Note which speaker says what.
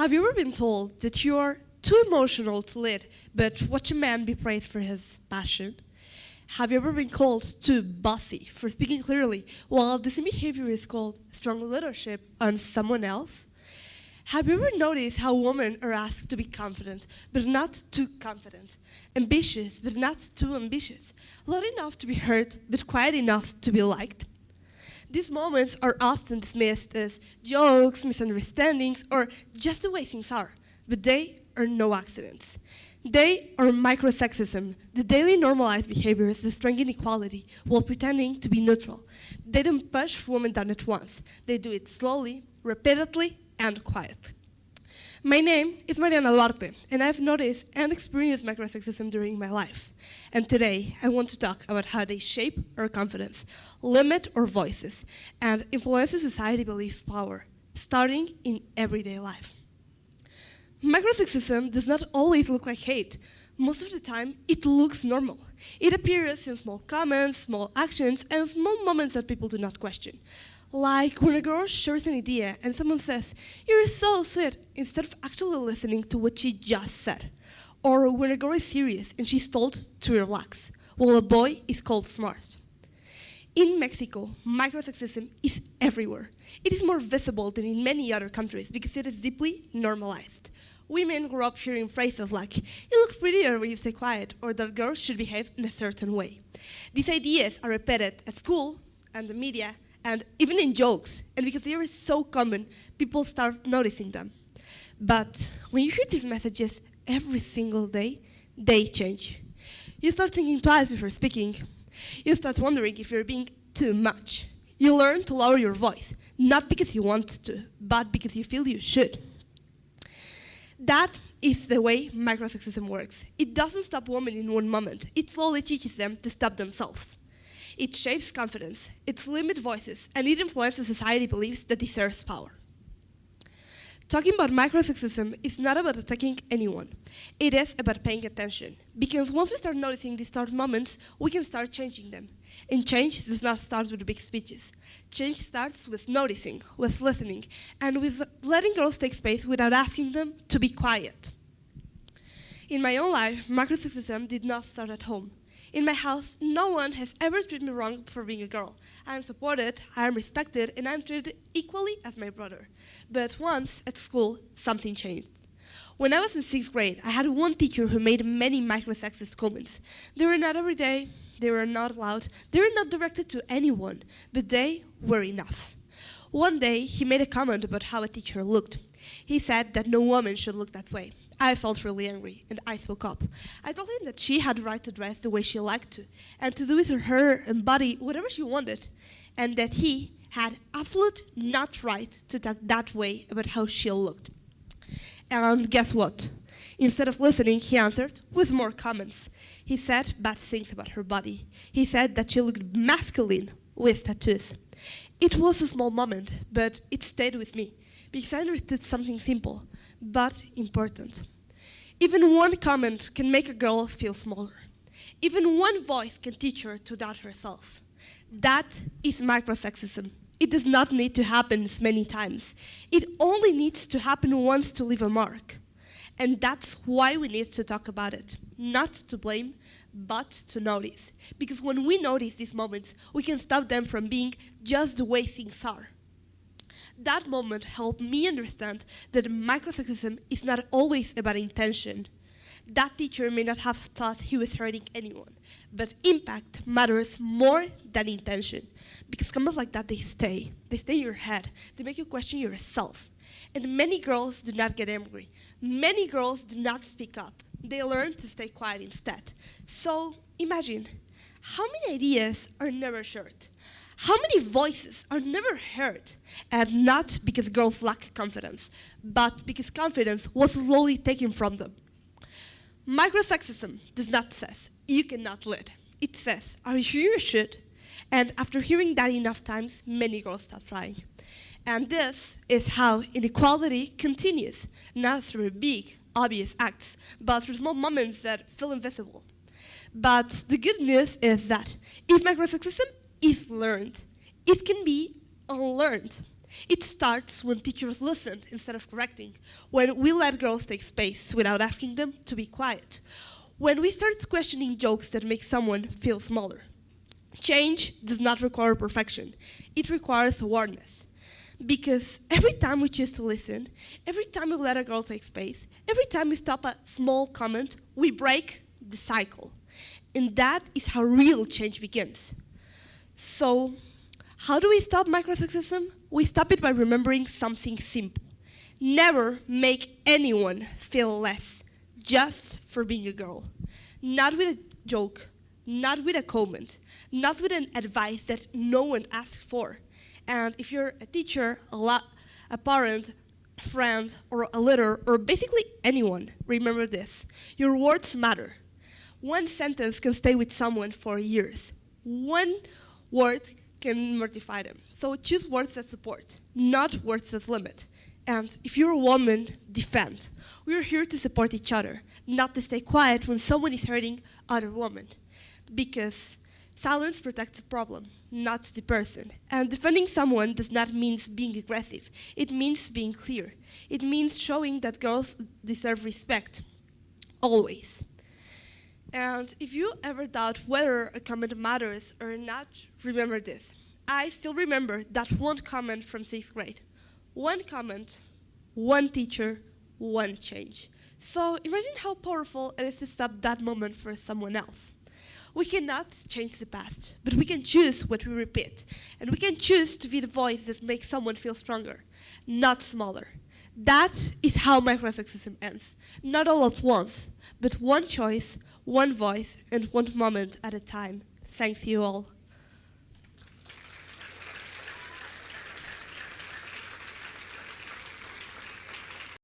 Speaker 1: Have you ever been told that you are too emotional to lead, but watch a man be praised for his passion? Have you ever been called too bossy for speaking clearly, while the same behavior is called strong leadership on someone else? Have you ever noticed how women are asked to be confident, but not too confident, ambitious, but not too ambitious, loud enough to be heard, but quiet enough to be liked? These moments are often dismissed as jokes, misunderstandings, or just the way things are, but they are no accidents. They are microsexism, the daily normalized behaviors that strengthen equality while pretending to be neutral. They don't push women down at once. They do it slowly, repeatedly, and quietly. My name is Mariana Duarte, and I've noticed and experienced microsexism during my life. And today, I want to talk about how they shape our confidence, limit our voices, and influence society beliefs power, starting in everyday life. Microsexism does not always look like hate. Most of the time, it looks normal. It appears in small comments, small actions, and small moments that people do not question. Like when a girl shares an idea and someone says, "You're so sweet," instead of actually listening to what she just said. Or when a girl is serious and she's told to relax, while a boy is called smart. In Mexico, microsexism is everywhere. It is more visible than in many other countries because it is deeply normalized. Women grow up hearing phrases like, "You look prettier when you stay quiet," or that girls should behave in a certain way. These ideas are repeated at school and the media, and even in jokes, and because they are so common, people start noticing them. But when you hear these messages every single day, they change. You start thinking twice before speaking. You start wondering if you're being too much. You learn to lower your voice, not because you want to, but because you feel you should. That is the way microsexism works. It doesn't stop women in one moment. It slowly teaches them to stop themselves. It shapes confidence, it limits voices, and it influences society beliefs that deserves power. Talking about microsexism is not about attacking anyone. It is about paying attention. Because once we start noticing these start moments, we can start changing them. And change does not start with big speeches. Change starts with noticing, with listening, and with letting girls take space without asking them to be quiet. In my own life, microsexism did not start at home. In my house, no one has ever treated me wrong for being a girl. I am supported, I am respected, and I am treated equally as my brother. But once, at school, something changed. When I was in 6th grade, I had one teacher who made many microsexist comments. They were not every day, they were not loud, they were not directed to anyone, but they were enough. One day, he made a comment about how a teacher looked. He said that no woman should look that way. I felt really angry, and I spoke up. I told him that she had the right to dress the way she liked to, and to do with her hair and body whatever she wanted, and that he had absolute not right to talk that way about how she looked. And guess what? Instead of listening, he answered with more comments. He said bad things about her body. He said that she looked masculine with tattoos. It was a small moment, but it stayed with me, because I understood something simple, but important. Even one comment can make a girl feel smaller. Even one voice can teach her to doubt herself. That is microsexism. It does not need to happen as many times. It only needs to happen once to leave a mark. And that's why we need to talk about it. Not to blame, but to notice. Because when we notice these moments, we can stop them from being just the way things are. That moment helped me understand that microsexism is not always about intention. That teacher may not have thought he was hurting anyone, but impact matters more than intention. Because comments like that, they stay in your head. They make you question yourself. And many girls do not get angry. Many girls do not speak up. They learn to stay quiet instead. So imagine, how many ideas are never shared? How many voices are never heard? And not because girls lack confidence, but because confidence was slowly taken from them. Microsexism does not say, "You cannot lead." It says, "Are you sure you should?" And after hearing that enough times, many girls stop trying. And this is how inequality continues, not through big, obvious acts, but through small moments that feel invisible. But the good news is that if microsexism is learned, it can be unlearned. It starts when teachers listen instead of correcting, when we let girls take space without asking them to be quiet, when we start questioning jokes that make someone feel smaller. Change does not require perfection. It requires awareness. Because every time we choose to listen, every time we let a girl take space, every time we stop a small comment, we break the cycle. And that is how real change begins. So, how do we stop microsexism? We stop it by remembering something simple. Never make anyone feel less just for being a girl. Not with a joke, not with a comment, not with an advice that no one asks for. And if you're a teacher, a parent, a friend, or a leader, or basically anyone, remember this. Your words matter. One sentence can stay with someone for years. One word can mortify them. So choose words that support, not words that limit. And if you're a woman, defend. We're here to support each other, not to stay quiet when someone is hurting other women. Because silence protects the problem, not the person. And defending someone does not mean being aggressive. It means being clear. It means showing that girls deserve respect, always. And if you ever doubt whether a comment matters or not, remember this. I still remember that one comment from 6th grade. One comment, one teacher, one change. So imagine how powerful it is to stop that moment for someone else. We cannot change the past, but we can choose what we repeat. And we can choose to be the voice that makes someone feel stronger, not smaller. That is how microsexism ends. Not all at once, but one choice, one voice, and one moment at a time. Thanks you all.